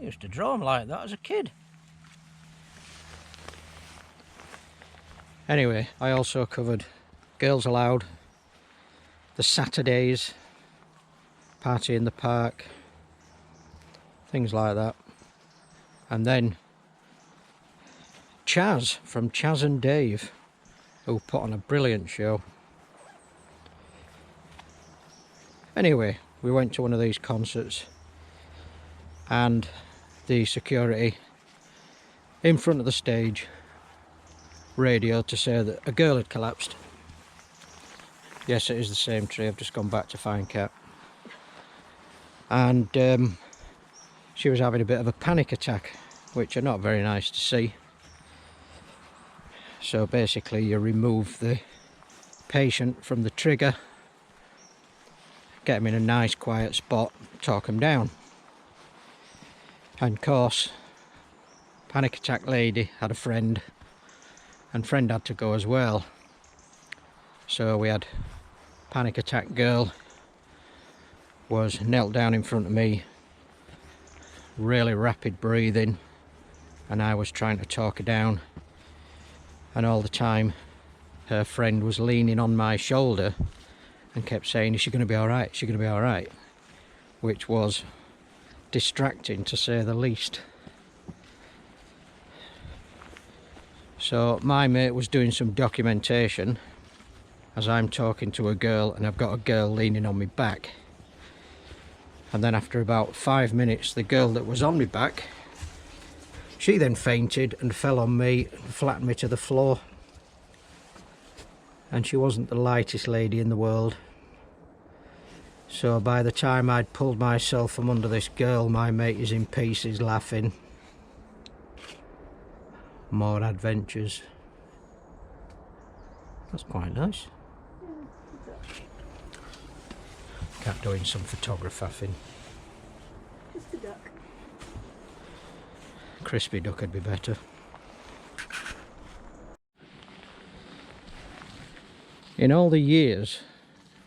I used to draw them like that as a kid. Anyway, I also covered Girls Aloud, the Saturdays, party in the park, things like that. And then Chaz from Chaz and Dave, who put on a brilliant show. Anyway, we went to one of these concerts and the security in front of the stage radioed to say that a girl had collapsed. Yes, it is the same tree. I've just gone back to find Cat. And she was having a bit of a panic attack, which are not very nice to see. So basically you remove the patient from the trigger, get them in a nice quiet spot, talk them down. And of course, panic attack lady had a friend, and friend had to go as well. So we had panic attack girl was knelt down in front of me, really rapid breathing, and I was trying to talk her down, and all the time her friend was leaning on my shoulder and kept saying, "Is she going to be alright? Is she going to be alright?" Which was distracting to say the least. So my mate was doing some documentation as I'm talking to a girl, and I've got a girl leaning on my back. And then after about 5 minutes, the girl that was on my back, she then fainted and fell on me and flattened me to the floor. And she wasn't the lightest lady in the world. So by the time I'd pulled myself from under this girl, my mate is in pieces laughing. More adventures. That's quite nice. Cat doing some photographing. Just a duck. Crispy duck would be better. In all the years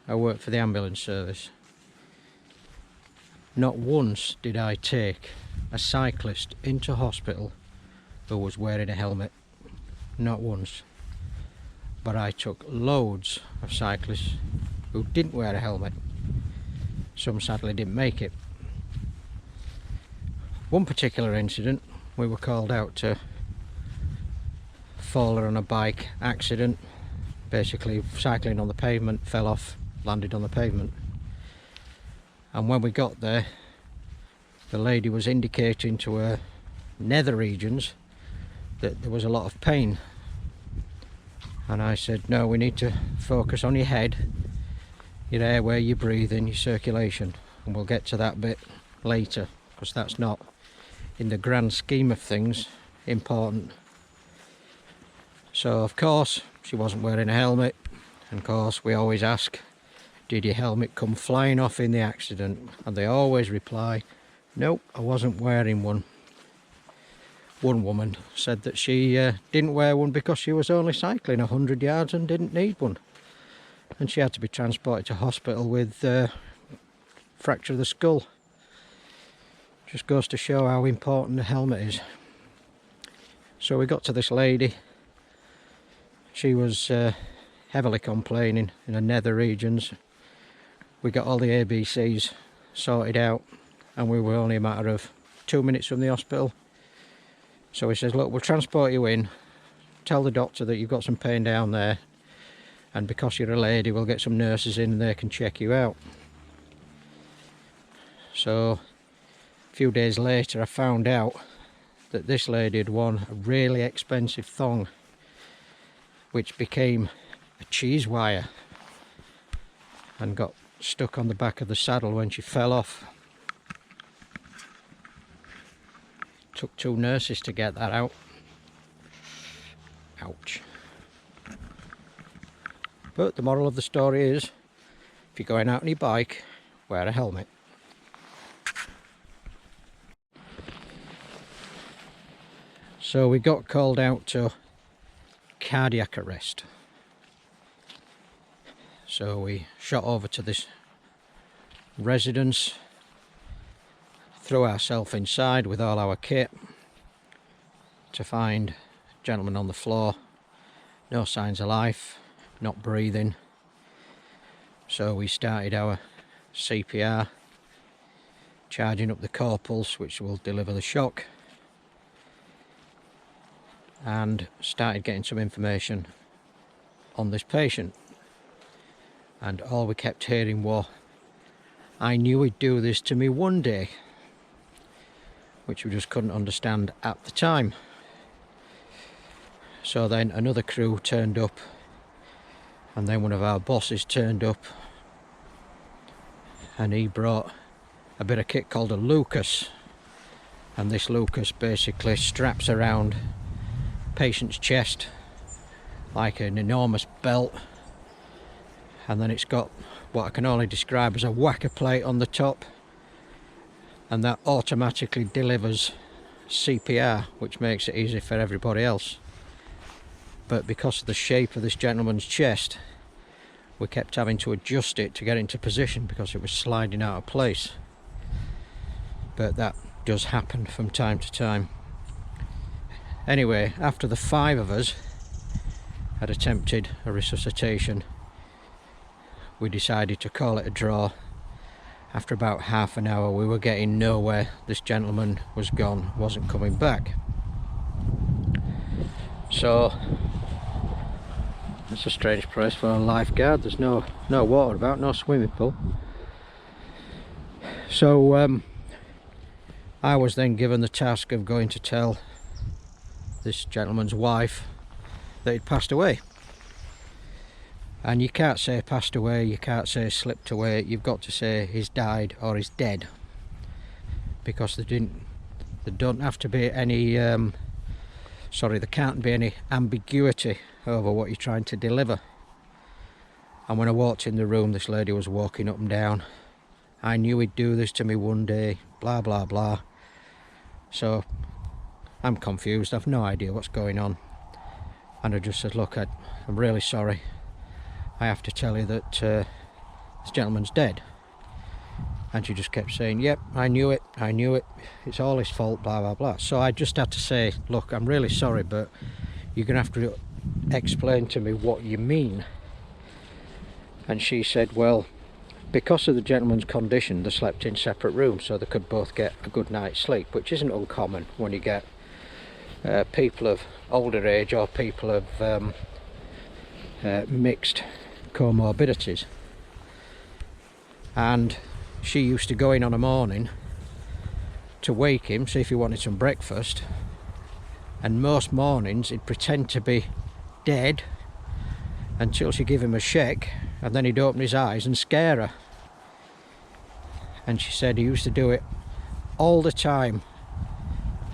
I worked for the ambulance service, not once did I take a cyclist into hospital who was wearing a helmet. Not once. But I took loads of cyclists who didn't wear a helmet. Some sadly didn't make it. One particular incident, we were called out to faller on a bike accident, basically cycling on the pavement, fell off, landed on the pavement. And when we got there, the lady was indicating to her nether regions that there was a lot of pain. And I said, no, we need to focus on your head, your airway, your breathing, your circulation, and we'll get to that bit later, because that's not, in the grand scheme of things, important. So of course she wasn't wearing a helmet, and of course we always ask, did your helmet come flying off in the accident? And they always reply, nope, I wasn't wearing one. One woman said that she didn't wear one because she was only cycling 100 yards and didn't need one, and she had to be transported to hospital with fracture of the skull. Just goes to show how important the helmet is. So we got to this lady. She was heavily complaining in her nether regions. We got all the ABCs sorted out, and we were only a matter of 2 minutes from the hospital. So he says, look, we'll transport you in, tell the doctor that you've got some pain down there, and because you're a lady, we'll get some nurses in and they can check you out. So a few days later I found out that this lady had won a really expensive thong, which became a cheese wire and got stuck on the back of the saddle when she fell off. Took 2 nurses to get that out. Ouch. But the moral of the story is, if you're going out on your bike, wear a helmet. So we got called out to cardiac arrest. So we shot over to this residence, threw ourselves inside with all our kit to find a gentleman on the floor, no signs of life, not breathing. So we started our CPR, charging up the core pulse, which will deliver the shock, and started getting some information on this patient. And all we kept hearing was, "I knew he'd do this to me one day," which we just couldn't understand at the time. So then another crew turned up, and then one of our bosses turned up, and he brought a bit of kit called a Lucas, and this Lucas basically straps around patient's chest like an enormous belt, and then it's got what I can only describe as a whacker plate on the top, and that automatically delivers CPR, which makes it easy for everybody else. But because of the shape of this gentleman's chest, we kept having to adjust it to get into position because it was sliding out of place. But that does happen from time to time. Anyway, after the 5 of us had attempted a resuscitation, we decided to call it a draw. After about half an hour we were getting nowhere. This gentleman was gone, wasn't coming back. So it's a strange place for a lifeguard. There's no water about, no swimming pool. So I was then given the task of going to tell this gentleman's wife that he'd passed away. And you can't say passed away, you can't say slipped away, you've got to say he's died or he's dead, because there don't have to be any there can't be any ambiguity over what you're trying to deliver. And when I walked in the room, this lady was walking up and down, "I knew he'd do this to me one day," blah blah blah. So I'm confused, I've no idea what's going on, and I just said, "Look, I'm really sorry, I have to tell you that this gentleman's dead." And she just kept saying, "Yep, I knew it, it's all his fault, blah blah blah." So I just had to say, "Look, I'm really sorry, but you're gonna have to explain to me what you mean." And she said, "Well, because of the gentleman's condition, they slept in separate rooms so they could both get a good night's sleep," which isn't uncommon when you get people of older age or people of mixed comorbidities. And she used to go in on a morning to wake him, see if he wanted some breakfast, and most mornings he'd pretend to be dead until she give him a shake, and then he'd open his eyes and scare her. And she said he used to do it all the time.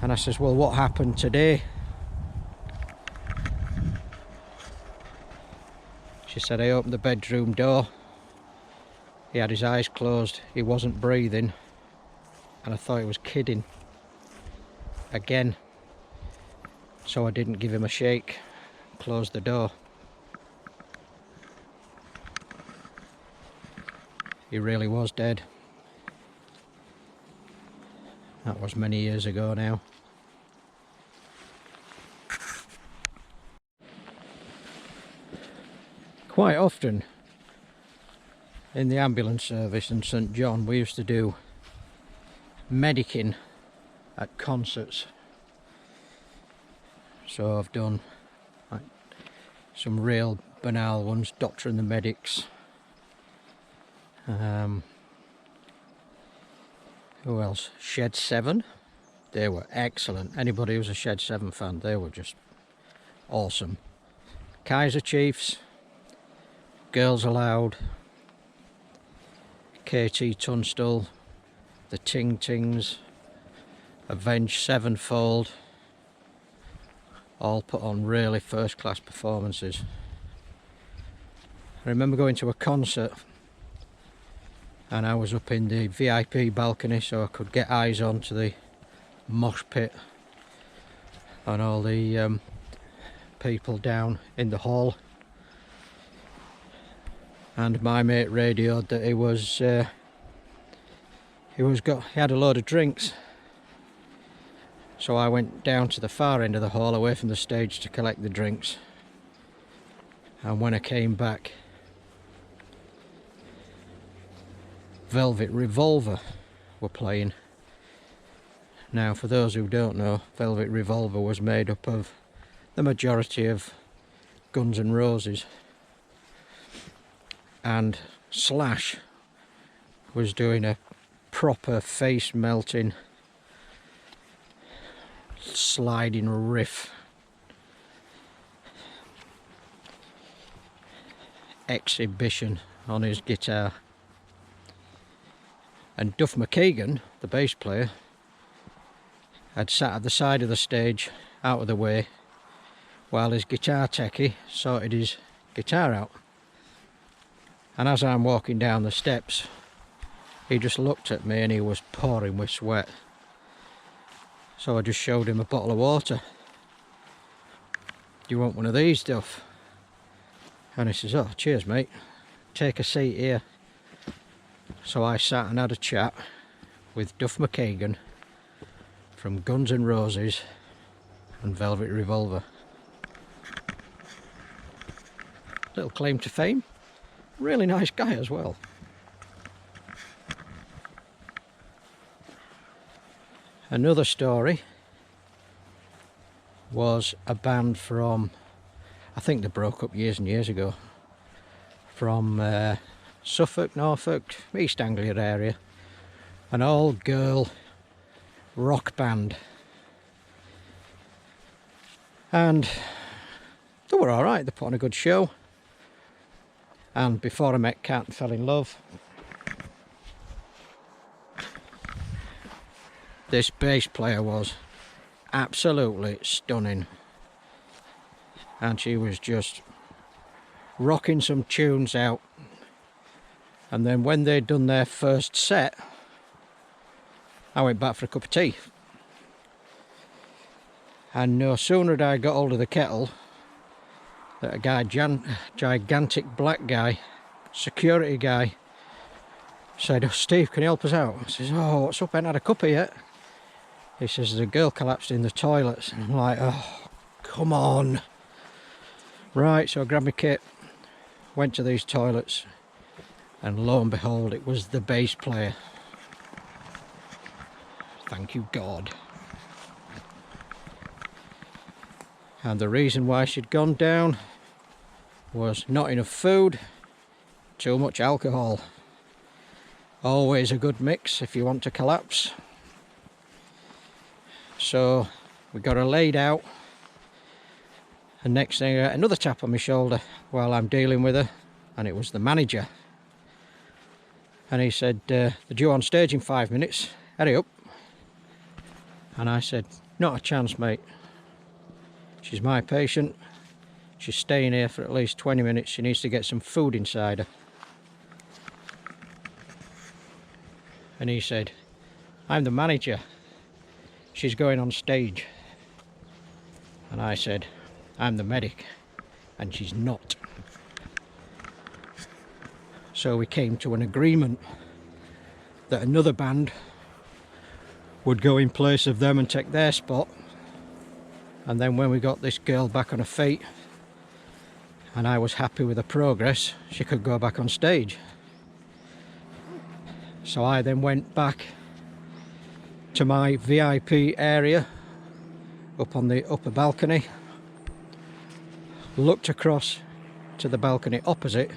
And I says, "Well, what happened today?" She said, "I opened the bedroom door, he had his eyes closed, he wasn't breathing, and I thought he was kidding again. So I didn't give him a shake, closed the door. He really was dead." That was many years ago now. Quite often in the ambulance service in St John, we used to do medicing at concerts. So I've done like some real banal ones, Doctor and the Medics. Who else? Shed 7. They were excellent. Anybody who's a Shed 7 fan, they were just awesome. Kaiser Chiefs, Girls Aloud, KT Tunstall, the Ting Tings, Avenged Sevenfold, all put on really first class performances. I remember going to a concert and I was up in the VIP balcony so I could get eyes onto the mosh pit and all the people down in the hall. And my mate radioed that he he had a load of drinks. So I went down to the far end of the hall away from the stage to collect the drinks. And when I came back, Velvet Revolver were playing. Now, for those who don't know, Velvet Revolver was made up of the majority of Guns N' Roses, and Slash was doing a proper face melting sliding riff exhibition on his guitar, and Duff McKagan, the bass player, had sat at the side of the stage out of the way while his guitar techie sorted his guitar out. And as I'm walking down the steps, he just looked at me and he was pouring with sweat. So I just showed him a bottle of water. "Do you want one of these, Duff?" And he says, "Oh, cheers, mate. Take a seat here." So I sat and had a chat with Duff McKagan from Guns N' Roses and Velvet Revolver. Little claim to fame. Really nice guy as well. Another story was a band from, I think they broke up years and years ago, from Suffolk, Norfolk, East Anglia area. An all-girl rock band. And they were alright, they put on a good show. And before I met Kat and fell in love, this bass player was absolutely stunning. And she was just rocking some tunes out. And then when they'd done their first set, I went back for a cup of tea. And no sooner had I got hold of the kettle that a guy, gigantic black guy, security guy, said, "Oh, Steve, can you help us out?" I says, "Oh, what's up? I ain't had a cuppa yet." He says, "There's a girl collapsed in the toilets." And I'm like, "Oh, come on." Right, so I grabbed my kit, went to these toilets, and lo and behold, it was the bass player. Thank you, God. And the reason why she'd gone down was not enough food, too much alcohol. Always a good mix if you want to collapse. So we got her laid out, and next thing I got another tap on my shoulder while I'm dealing with her, and it was the manager. And he said, "They're due on stage in 5 minutes, hurry up." And I said, "Not a chance, mate. She's my patient. She's staying here for at least 20 minutes. She needs to get some food inside her." And he said, "I'm the manager. She's going on stage." And I said, "I'm the medic, and she's not." So we came to an agreement that another band would go in place of them and take their spot. And then when we got this girl back on her feet and I was happy with the progress, she could go back on stage. So I then went back to my VIP area up on the upper balcony, looked across to the balcony opposite,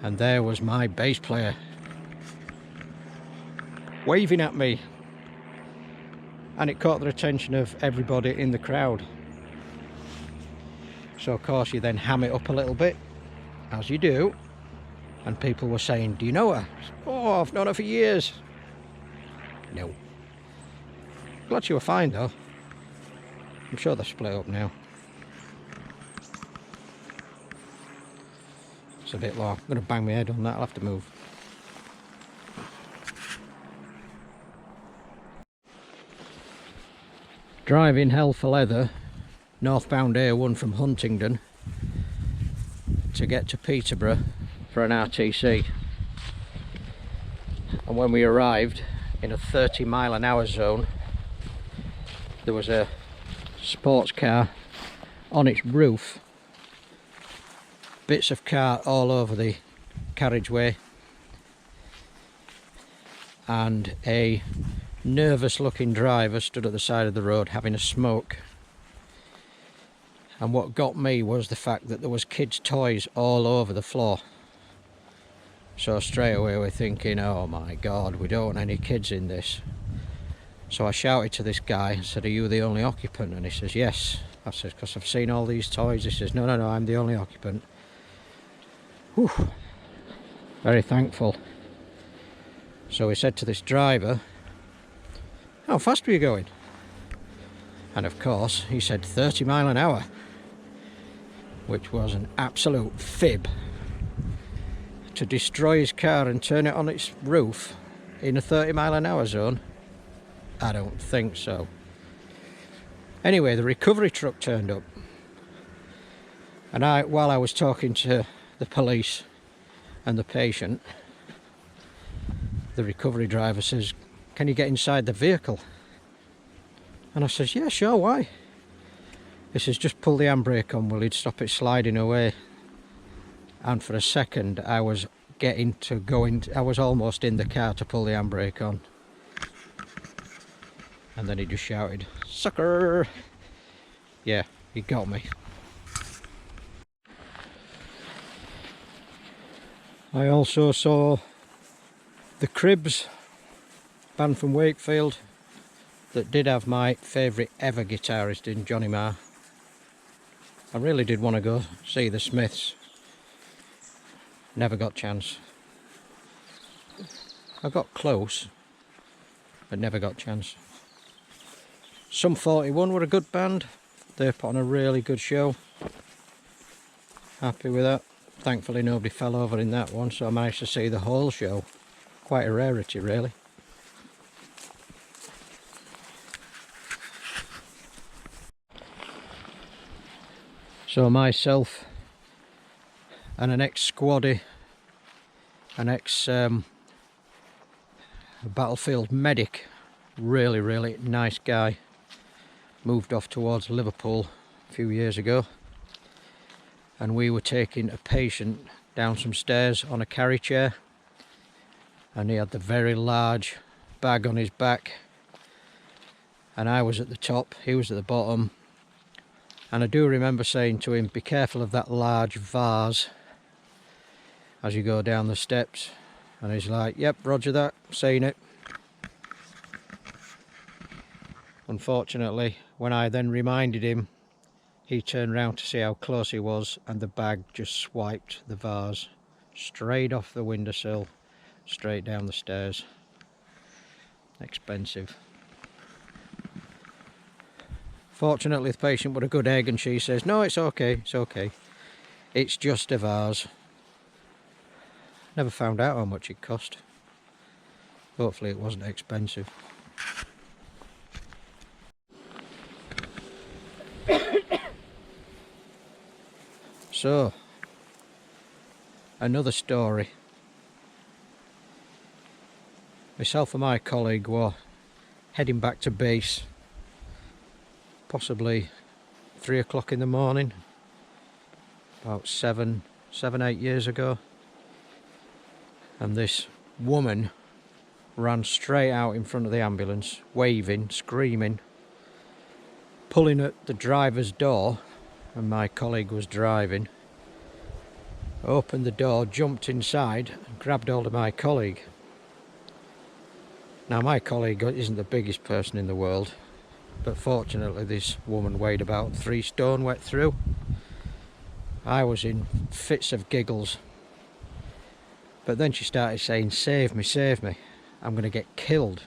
and there was my bass player waving at me. And it caught the attention of everybody in the crowd. So of course you then ham it up a little bit, as you do, and people were saying, "Do you know her?" "Oh, I've known her for years." No. Glad she were fine though. I'm sure they're split up now. It's a bit low. I'm going to bang my head on that, I'll have to move. Driving hell for leather, northbound A1 from Huntingdon to get to Peterborough for an RTC. And And when we arrived in a 30-mile-an-hour zone, there was a sports car on its roof, bits of car all over the carriageway, and a nervous looking driver stood at the side of the road having a smoke. And what got me was the fact that there was kids' toys all over the floor. So straight away we're thinking, oh my god, we don't want any kids in this. So I shouted to this guy and said, are you the only occupant? And he says, yes. I said, because I've seen all these toys. He says, no, I'm the only occupant. Whew. Very thankful. So we said to this driver, how fast were you going? And of course he said 30 mile an hour, which was an absolute fib. To destroy his car and turn it on its roof in a 30 mile an hour zone? I don't think so. Anyway, the recovery truck turned up, and while I was talking to the police and the patient, the recovery driver says, can you get inside the vehicle? And I says, yeah, sure, why? He says, just pull the handbrake on, will it stop it sliding away? And for a second I was I was almost in the car to pull the handbrake on, and then he just shouted, sucker! Yeah, he got me. I also saw the Cribs, band from Wakefield, that did have my favourite ever guitarist in Johnny Marr. I really did want to go see the Smiths. Never got chance. I got close, but never got chance. Sum 41 were a good band. They put on a really good show. Happy with that. Thankfully nobody fell over in that one, so I managed to see the whole show. Quite a rarity, really. So myself and an ex-squaddy, an ex-battlefield medic, really nice guy, moved off towards Liverpool a few years ago, and we were taking a patient down some stairs on a carry chair, and he had the very large bag on his back, and I was at the top, he was at the bottom. And I do remember saying to him, be careful of that large vase as you go down the steps. And he's like, yep, roger that, seen it. Unfortunately, when I then reminded him, he turned round to see how close he was, and the bag just swiped the vase straight off the windowsill, straight down the stairs. Expensive. Fortunately the patient was a good egg, and she says, no, it's okay, it's okay. It's just a vase. Never found out how much it cost. Hopefully it wasn't expensive. So, another story. Myself and my colleague were heading back to base, possibly 3 o'clock in the morning, about 8 years ago, and this woman ran straight out in front of the ambulance, waving, screaming, pulling at the driver's door, and my colleague was driving, opened the door, jumped inside and grabbed hold of my colleague. Now my colleague isn't the biggest person in the world, but fortunately this woman weighed about 3 stone wet through. I was in fits of giggles, but then she started saying, save me, I'm going to get killed.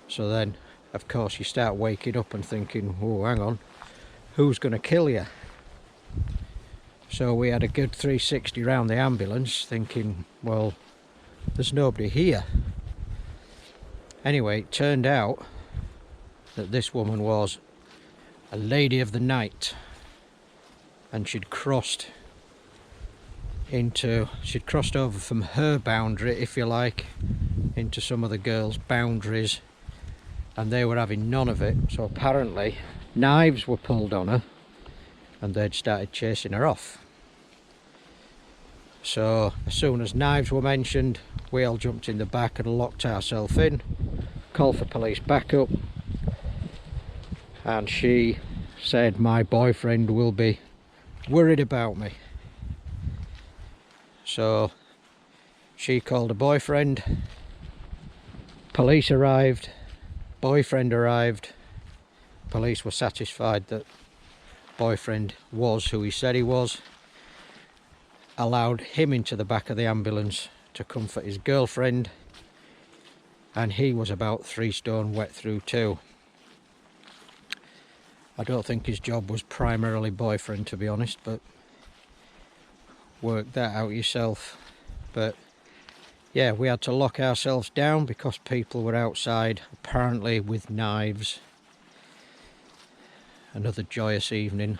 So then of course you start waking up and thinking, oh hang on, who's going to kill you? So we had a good 360 round the ambulance, thinking, well, there's nobody here. Anyway, it turned out that this woman was a lady of the night, and she'd crossed she'd crossed over from her boundary, if you like, into some of the girls' boundaries, and they were having none of it. So apparently knives were pulled on her and they'd started chasing her off. So as soon as knives were mentioned, we all jumped in the back and locked ourselves in, called for police backup, and she said my boyfriend will be worried about me. So she called her boyfriend, police arrived, boyfriend arrived, police were satisfied that boyfriend was who he said he was, allowed him into the back of the ambulance to comfort his girlfriend, and he was about 3 stone wet through too. I don't think his job was primarily boyfriend, to be honest, but work that out yourself. But yeah, we had to lock ourselves down because people were outside, apparently with knives. Another joyous evening.